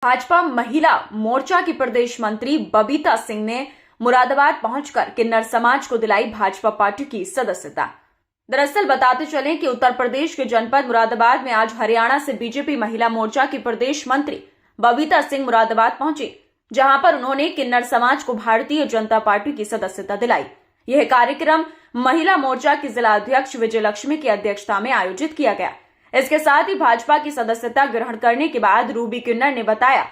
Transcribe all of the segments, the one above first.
भाजपा महिला मोर्चा की प्रदेश मंत्री बबीता सिंह ने मुरादाबाद पहुंचकर किन्नर समाज को दिलाई भाजपा पार्टी की सदस्यता। दरअसल बताते चलें कि उत्तर प्रदेश के जनपद मुरादाबाद में आज हरियाणा से बीजेपी महिला मोर्चा की प्रदेश मंत्री बबीता सिंह मुरादाबाद पहुंची, जहां पर उन्होंने किन्नर समाज को भारतीय जनता पार्टी की सदस्यता दिलाई। यह कार्यक्रम महिला मोर्चा की जिला अध्यक्ष विजय लक्ष्मी की अध्यक्षता में आयोजित किया गया। इसके साथ ही भाजपा की सदस्यता ग्रहण करने के बाद रूबी किन्नर ने बताया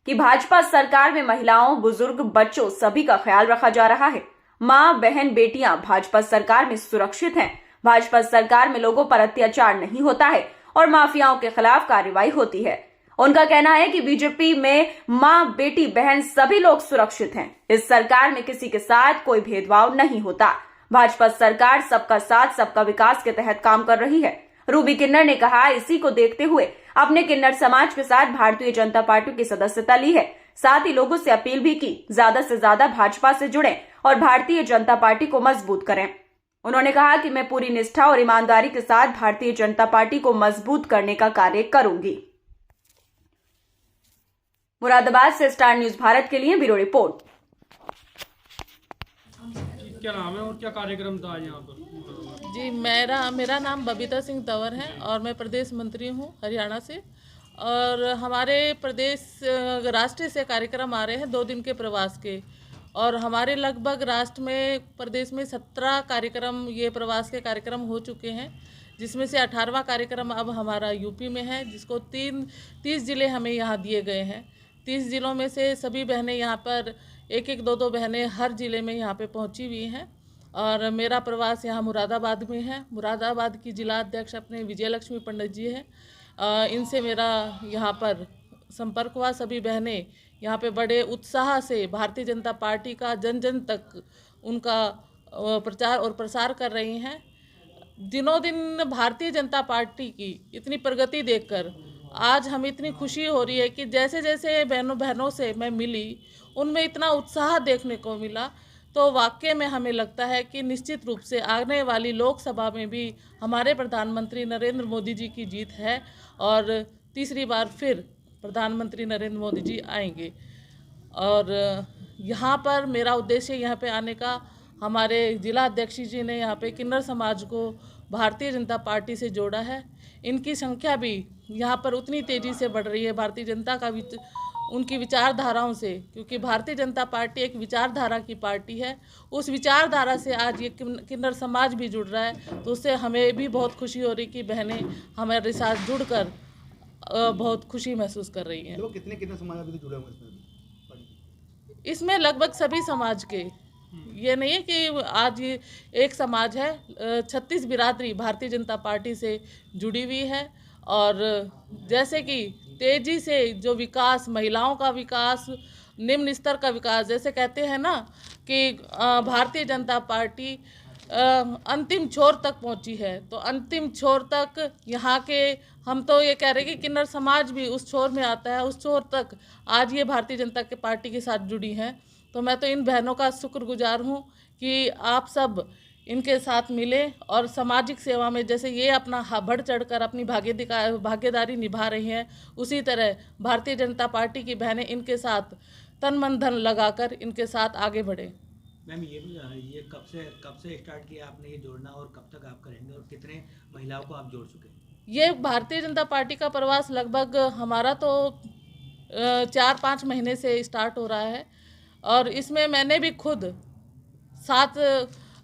कि भाजपा सरकार में महिलाओं, बुजुर्ग, बच्चों सभी का ख्याल रखा जा रहा है। मां, बहन, बेटियां भाजपा सरकार में सुरक्षित हैं। भाजपा सरकार में लोगों पर अत्याचार नहीं होता है और माफियाओं के खिलाफ कार्रवाई होती है। उनका कहना है कि बीजेपी में मां, बेटी, बहन सभी लोग सुरक्षित हैं। इस सरकार में किसी के साथ कोई भेदभाव नहीं होता। भाजपा सरकार सबका साथ सबका विकास के तहत काम कर रही है। रूबी किन्नर ने कहा, इसी को देखते हुए अपने किन्नर समाज के साथ भारतीय जनता पार्टी की सदस्यता ली है। साथ ही लोगों से अपील भी की, ज्यादा से ज्यादा भाजपा से जुड़ें और भारतीय जनता पार्टी को मजबूत करें। उन्होंने कहा कि मैं पूरी निष्ठा और ईमानदारी के साथ भारतीय जनता पार्टी को मजबूत करने का कार्य करूंगी। मुरादाबाद से स्टार न्यूज भारत के लिए ब्यूरो रिपोर्ट। क्या नाम है और क्या कार्यक्रम था यहाँ पर? जी, मेरा नाम बबीता सिंह तंवर है और मैं प्रदेश मंत्री हूँ हरियाणा से। और हमारे प्रदेश राष्ट्रीय से कार्यक्रम आ रहे हैं 2 दिन के प्रवास के, और हमारे लगभग राष्ट्र में प्रदेश में 17 कार्यक्रम ये प्रवास के कार्यक्रम हो चुके हैं, जिसमें से 18वां कार्यक्रम अब हमारा यूपी में है, जिसको 30 ज़िले हमें यहाँ दिए गए हैं। 30 ज़िलों में से सभी बहनें यहाँ पर एक 2 बहनें हर ज़िले में यहाँ पे पहुँची हुई हैं। और मेरा प्रवास यहाँ मुरादाबाद में है। मुरादाबाद की जिला अध्यक्ष अपने विजय लक्ष्मी पंडित जी हैं। इनसे मेरा यहाँ पर संपर्क हुआ। सभी बहनें यहाँ पे बड़े उत्साह से भारतीय जनता पार्टी का जन जन तक उनका प्रचार और प्रसार कर रही हैं। दिनों दिन भारतीय जनता पार्टी की इतनी प्रगति देखकर आज हमें इतनी खुशी हो रही है कि जैसे जैसे बहनों से मैं मिली, उनमें इतना उत्साह देखने को मिला। तो वाकई में हमें लगता है कि निश्चित रूप से आने वाली लोकसभा में भी हमारे प्रधानमंत्री नरेंद्र मोदी जी की जीत है और तीसरी बार फिर प्रधानमंत्री नरेंद्र मोदी जी आएंगे। और यहाँ पर मेरा उद्देश्य यहाँ पे आने का, हमारे जिला अध्यक्ष जी ने यहाँ पे किन्नर समाज को भारतीय जनता पार्टी से जोड़ा है। इनकी संख्या भी यहाँ पर उतनी तेज़ी से बढ़ रही है भारतीय जनता का उनकी विचारधाराओं से, क्योंकि भारतीय जनता पार्टी एक विचारधारा की पार्टी है। उस विचारधारा से आज ये किन्नर समाज भी जुड़ रहा है, तो उससे हमें भी बहुत खुशी हो रही कि बहनें हमारे साथ जुड़कर बहुत खुशी महसूस कर रही हैं। लोग कितने समाज अभी जुड़े हुए हैं इसमें? लगभग सभी समाज के। ये नहीं है कि आज ये एक समाज है। 36 बिरादरी भारतीय जनता पार्टी से जुड़ी हुई है। और जैसे कि तेजी से जो विकास, महिलाओं का विकास, निम्न स्तर का विकास, जैसे कहते हैं ना कि भारतीय जनता पार्टी अंतिम छोर तक पहुंची है, तो अंतिम छोर तक यहाँ के हम तो ये कह रहे हैं कि किन्नर समाज भी उस छोर में आता है। उस छोर तक आज ये भारतीय जनता के पार्टी के साथ जुड़ी हैं। तो मैं तो इन बहनों का शुक्रगुजार हूँ कि आप सब इनके साथ मिले और सामाजिक सेवा में जैसे ये अपना बढ़ चढ़कर अपनी भागीदारी निभा रही हैं, उसी तरह भारतीय जनता पार्टी की बहनें इनके साथ तन मन धन लगाकर इनके साथ आगे बढ़े। मैम, ये कब से स्टार्ट किया आपने ये जोड़ना, और कब तक आप करेंगे, और कितने महिलाओं को आप जोड़ चुके? ये भारतीय जनता पार्टी का प्रवास लगभग हमारा तो 4-5 महीने से स्टार्ट हो रहा है, और इसमें मैंने भी खुद 7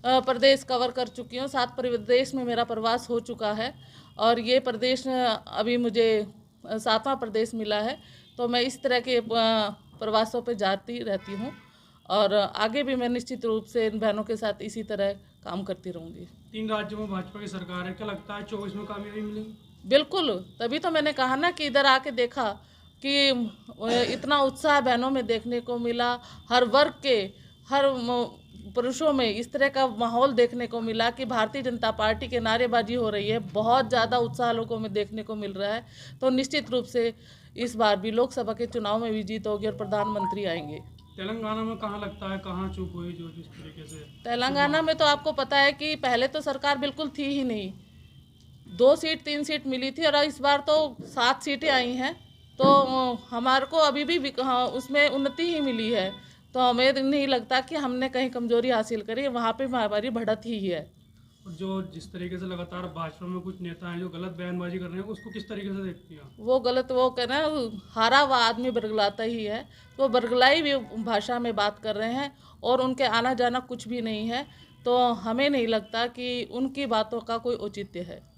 प्रदेश कवर कर चुकी हूँ। 7 प्रदेश में मेरा प्रवास हो चुका है, और ये प्रदेश अभी मुझे 7वां प्रदेश मिला है। तो मैं इस तरह के प्रवासों पे जाती रहती हूँ, और आगे भी मैं निश्चित रूप से इन बहनों के साथ इसी तरह काम करती रहूँगी। 3 राज्यों में भाजपा की सरकार है, क्या लगता है 24 में कामयाबी मिलेगी? बिल्कुल, तभी तो मैंने कहा ना कि इधर आके देखा कि इतना उत्साह बहनों में देखने को मिला। हर वर्ग के, हर पुरुषों में इस तरह का माहौल देखने को मिला कि भारतीय जनता पार्टी के नारेबाजी हो रही है। बहुत ज़्यादा उत्साह लोगों में देखने को मिल रहा है। तो निश्चित रूप से इस बार भी लोकसभा के चुनाव में भी जीत होगी और प्रधानमंत्री आएंगे। तेलंगाना में कहाँ लगता है, कहाँ चूक हुई जो जिस तरीके से? तेलंगाना में तो आपको पता है कि पहले तो सरकार बिल्कुल थी ही नहीं। 2 सीट 3 सीट मिली थी, और इस बार तो 7 सीटें आई हैं। तो हमारे को अभी भी हाँ, उसमें उन्नति ही मिली है। तो हमें नहीं लगता कि हमने कहीं कमजोरी हासिल करी, वहाँ पे हमारी बढ़त ही है। और जो जिस तरीके से लगातार भाजपा में कुछ नेता हैं जो गलत बयानबाजी कर रहे हैं, उसको किस तरीके से देखती हैं आप? वो गलत, वो कहना हारा हुआ आदमी बरगलाता ही है, वो बरगलाई भी भाषा में बात कर रहे हैं और उनके आना जाना कुछ भी नहीं है। तो हमें नहीं लगता कि उनकी बातों का कोई औचित्य है।